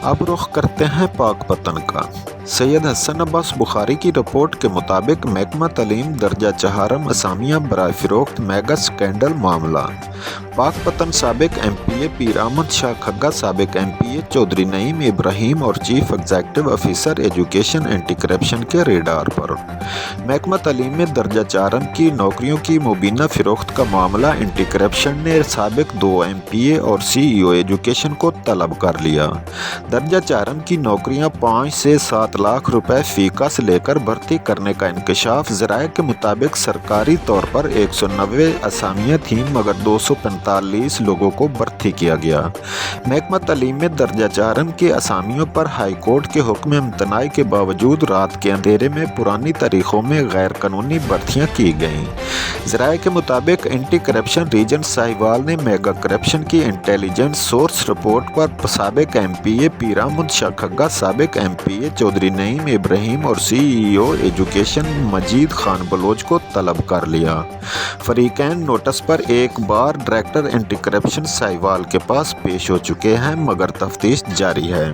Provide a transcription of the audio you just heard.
अब रुख करते हैं पाक पतन का। सैयद हसन अब्बास बुखारी की रिपोर्ट के मुताबिक महकमा तालीम दर्जा चहारम असामियाँ बराए फ़रोख्त मेगा स्कैंडल मामला। पाक पतन साबिक MPA पीर अहमद शाह खग्गा, साबिक MPA चौधरी नईम इब्राहिम और chief executive officer education anti corruption के रेडार पर। महकमा तालीम में दर्जा चहारम की नौकरियों की मुबीना फ़रोख्त का मामला एंटी करप्शन ने साबिक 2 MPA और CEO एजुकेशन को तलब कर लिया। दर्जा चहारम की नौकरियां 5 से 7 लाख रुपए फ़ीका से लेकर भर्ती करने का इंकशाफ। ज़राए के मुताबिक सरकारी तौर पर 190 असामियाँ थीं मगर 245 लोगों को भर्ती किया गया। महकमा तालीम में दर्जा चहारम की असामियों पर हाई कोर्ट के हुक्म इम्तनाई के बावजूद रात के अंधेरे में पुरानी तारीखों में गैर कानूनी भर्तियाँ की गईं। ज़राए के मुताबिक एंटी करप्शन रीजन साहिवाल ने मेगा करप्शन की इंटेलिजेंस सोर्स रिपोर्ट पर साबिक MPA पीर अहमद शाह खग्गा, साबिक MPA चौधरी नईम इब्राहिम और CEO एजुकेशन मजीद खान बलोच को तलब कर लिया। फरीकैन नोटिस पर एक बार डायरेक्टर एंटी करप्शन साहिवाल के पास पेश हो चुके हैं मगर तफ्तीश जारी है।